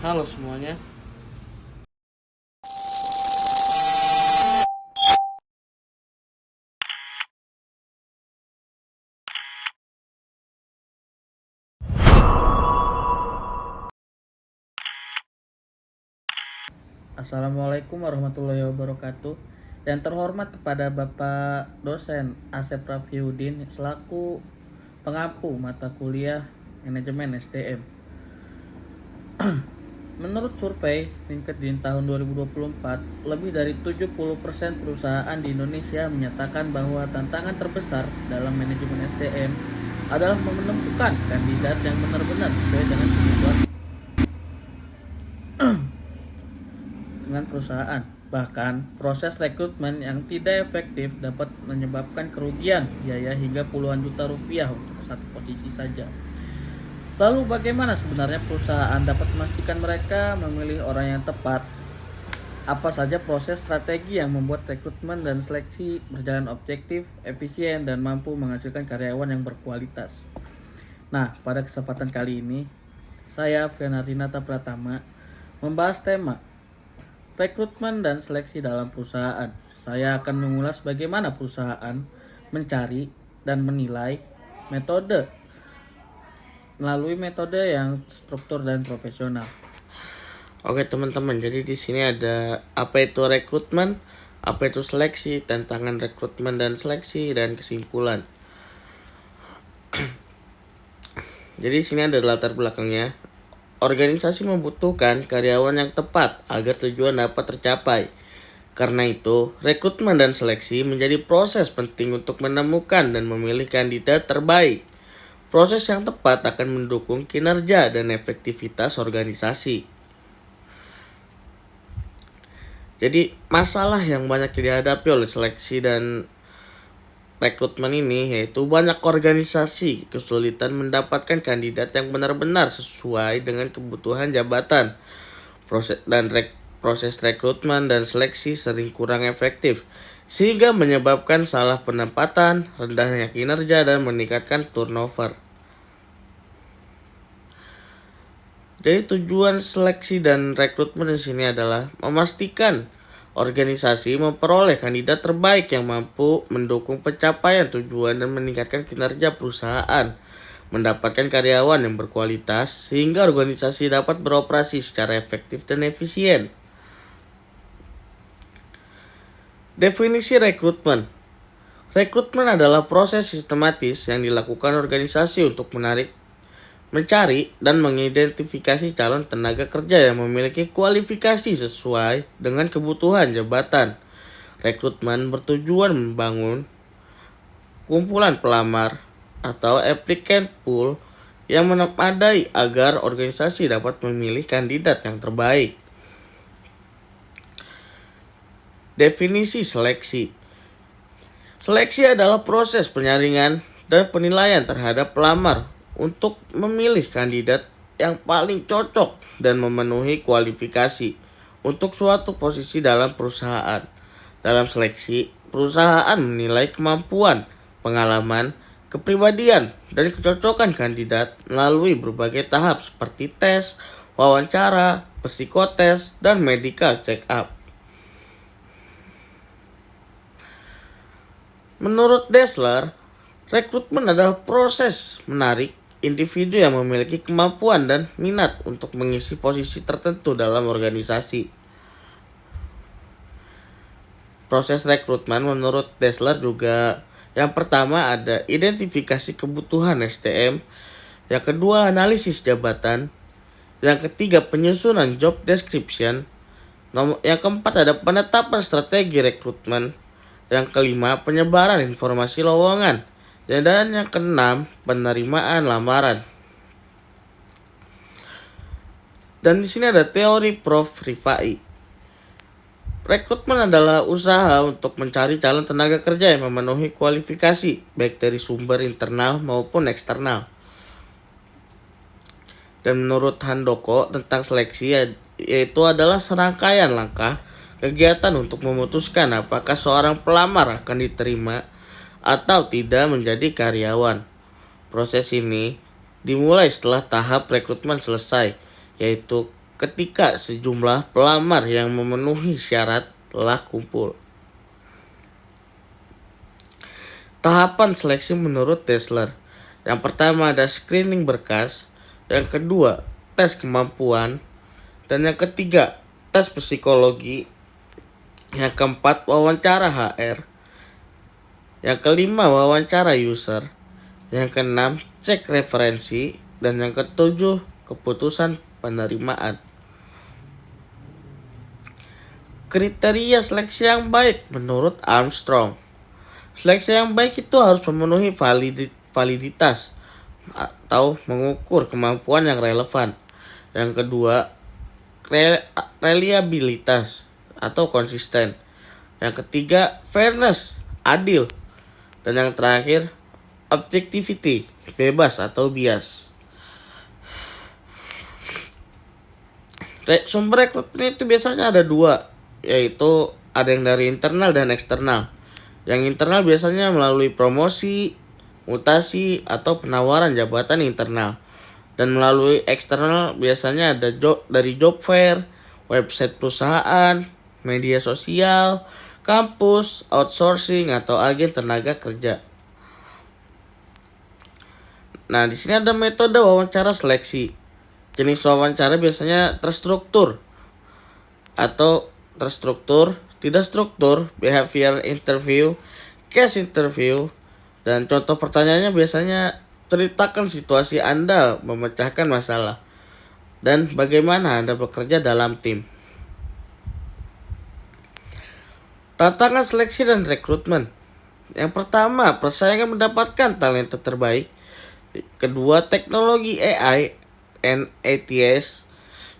Halo semuanya. Assalamualaikum warahmatullahi wabarakatuh. Yang terhormat kepada Bapak dosen Asep Rafiuddin selaku pengampu mata kuliah manajemen SDM. Menurut survei LinkedIn tahun 2024, lebih dari 70% perusahaan di Indonesia menyatakan bahwa tantangan terbesar dalam manajemen SDM adalah menemukan kandidat yang benar-benar sesuai dengan kebutuhan dengan perusahaan. Bahkan, proses rekrutmen yang tidak efektif dapat menyebabkan kerugian biaya hingga puluhan juta rupiah untuk satu posisi saja. Lalu bagaimana sebenarnya perusahaan dapat memastikan mereka memilih orang yang tepat? Apa saja proses strategi yang membuat rekrutmen dan seleksi berjalan objektif, efisien, dan mampu menghasilkan karyawan yang berkualitas? Nah, pada kesempatan kali ini, saya Fianarina Pratama membahas tema rekrutmen dan seleksi dalam perusahaan. Saya akan mengulas bagaimana perusahaan mencari dan menilai melalui metode yang struktur dan profesional. Oke teman-teman, jadi di sini ada apa itu rekrutmen, apa itu seleksi, tantangan rekrutmen dan seleksi, dan kesimpulan. Jadi di sini ada latar belakangnya. Organisasi membutuhkan karyawan yang tepat agar tujuan dapat tercapai. Karena itu, rekrutmen dan seleksi menjadi proses penting untuk menemukan dan memilih kandidat terbaik. Proses yang tepat akan mendukung kinerja dan efektivitas organisasi. Jadi, masalah yang banyak dihadapi oleh seleksi dan rekrutmen ini yaitu banyak organisasi kesulitan mendapatkan kandidat yang benar-benar sesuai dengan kebutuhan jabatan. Proses rekrutmen dan seleksi sering kurang efektif sehingga menyebabkan salah penempatan, rendahnya kinerja, dan meningkatkan turnover. Jadi tujuan seleksi dan rekrutmen di sini adalah memastikan organisasi memperoleh kandidat terbaik yang mampu mendukung pencapaian tujuan dan meningkatkan kinerja perusahaan, mendapatkan karyawan yang berkualitas sehingga organisasi dapat beroperasi secara efektif dan efisien. Definisi rekrutmen. Rekrutmen adalah proses sistematis yang dilakukan organisasi untuk mencari dan mengidentifikasi calon tenaga kerja yang memiliki kualifikasi sesuai dengan kebutuhan jabatan. Rekrutmen bertujuan membangun kumpulan pelamar atau applicant pool yang memadai agar organisasi dapat memilih kandidat yang terbaik. Definisi seleksi. Seleksi adalah proses penyaringan dan penilaian terhadap pelamar untuk memilih kandidat yang paling cocok dan memenuhi kualifikasi untuk suatu posisi dalam perusahaan. Dalam seleksi, perusahaan menilai kemampuan, pengalaman, kepribadian, dan kecocokan kandidat melalui berbagai tahap seperti tes, wawancara, psikotes, dan medical check-up. Menurut Dassler, rekrutmen adalah proses menarik individu yang memiliki kemampuan dan minat untuk mengisi posisi tertentu dalam organisasi. Proses rekrutmen menurut Dassler juga yang pertama ada identifikasi kebutuhan SDM, yang kedua analisis jabatan, yang ketiga penyusunan job description, yang keempat ada penetapan strategi rekrutmen, yang kelima penyebaran informasi lowongan, dan yang keenam penerimaan lamaran. Dan di sini ada teori Prof. Rifai. Rekrutmen adalah usaha untuk mencari calon tenaga kerja yang memenuhi kualifikasi baik dari sumber internal maupun eksternal. Dan menurut Handoko tentang seleksi yaitu adalah serangkaian langkah kegiatan untuk memutuskan apakah seorang pelamar akan diterima atau tidak menjadi karyawan. Proses ini dimulai setelah tahap rekrutmen selesai, yaitu ketika sejumlah pelamar yang memenuhi syarat telah kumpul. Tahapan seleksi menurut Dessler. Yang pertama ada screening berkas, yang kedua tes kemampuan, dan yang ketiga tes psikologi, yang keempat wawancara HR, yang kelima wawancara user, yang keenam cek referensi, dan yang ketujuh keputusan penerimaan. Kriteria seleksi yang baik menurut Armstrong. Seleksi yang baik itu harus memenuhi validitas atau mengukur kemampuan yang relevan. Yang kedua, reliabilitas atau konsisten. Yang ketiga, fairness, adil. Dan yang terakhir, objectivity, bebas atau bias. Sumber rekrutmen itu biasanya ada dua, yaitu ada yang dari internal dan eksternal. Yang internal biasanya melalui promosi, mutasi, atau penawaran jabatan internal. Dan melalui eksternal biasanya ada dari job fair, website perusahaan, media sosial, kampus, outsourcing, atau agen tenaga kerja. Nah, di sini ada metode wawancara seleksi. Jenis wawancara biasanya terstruktur atau terstruktur, tidak struktur, behavior interview, case interview, dan contoh pertanyaannya biasanya ceritakan situasi Anda memecahkan masalah dan bagaimana Anda bekerja dalam tim. Tantangan seleksi dan rekrutmen. Yang pertama, persaingan mendapatkan talenta terbaik. Kedua, teknologi AI and ATS.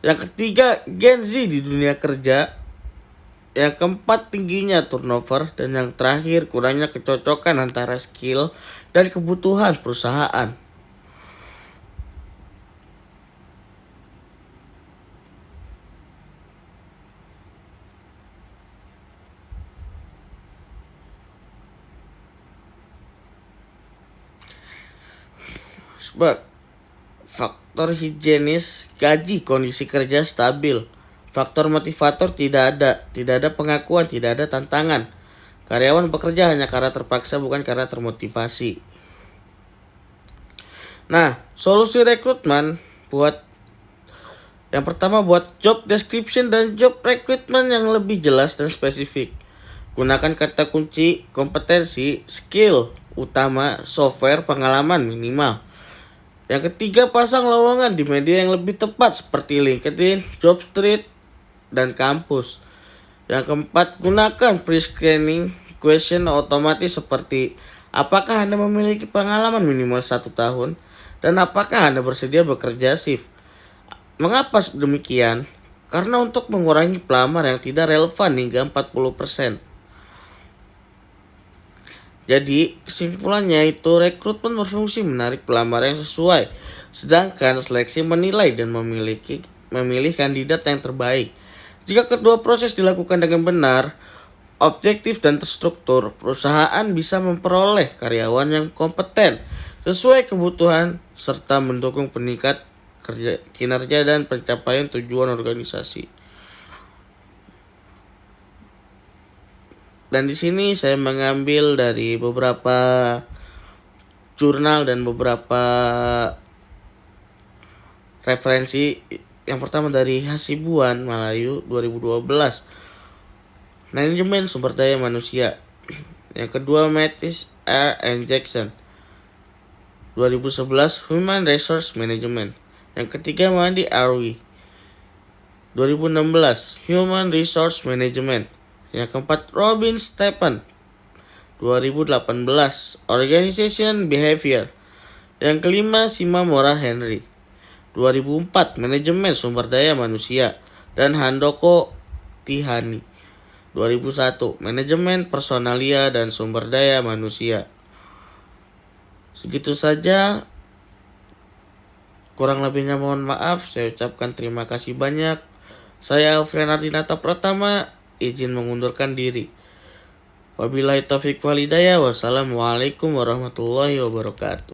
Yang ketiga, Gen Z di dunia kerja. Yang keempat, tingginya turnover. Dan yang terakhir, kurangnya kecocokan antara skill dan kebutuhan perusahaan. Sebab faktor higienis, gaji, kondisi kerja stabil. Faktor motivator tidak ada pengakuan, tidak ada tantangan. Karyawan bekerja hanya karena terpaksa, bukan karena termotivasi. Nah, solusi rekrutmen yang pertama buat job description dan job recruitment yang lebih jelas dan spesifik. Gunakan kata kunci, kompetensi, skill utama, software, pengalaman minimal. Yang ketiga, pasang lowongan di media yang lebih tepat seperti LinkedIn, Jobstreet, dan kampus. Yang keempat, gunakan pre-screening question otomatis seperti apakah Anda memiliki pengalaman minimal 1 tahun dan apakah Anda bersedia bekerja shift. Mengapa demikian? Karena untuk mengurangi pelamar yang tidak relevan hingga 40%. Jadi kesimpulannya itu rekrutmen berfungsi menarik pelamar yang sesuai, sedangkan seleksi menilai dan memilih kandidat yang terbaik. Jika kedua proses dilakukan dengan benar, objektif dan terstruktur, perusahaan bisa memperoleh karyawan yang kompeten sesuai kebutuhan serta mendukung peningkat kinerja dan pencapaian tujuan organisasi. Dan di sini saya mengambil dari beberapa jurnal dan beberapa referensi. Yang pertama dari Hasibuan Melayu 2012, Manajemen Sumber Daya Manusia. Yang kedua Mattis R. and Jackson 2011, Human Resource Management. Yang ketiga Mandi Arwi 2016, Human Resource Management. Yang keempat Robin Stephen 2018, Organization Behavior. Yang kelima Shimamura Henry 2004, Manajemen Sumber Daya Manusia, dan Handoko Tihani 2001, Manajemen Personalia dan Sumber Daya Manusia. Segitu saja, kurang lebihnya mohon maaf. Saya ucapkan terima kasih banyak. Saya Alfrian Ardinata Pratama, izin mengundurkan diri. Wabillahi taufiq walhidayah. Wassalamualaikum warahmatullahi wabarakatuh.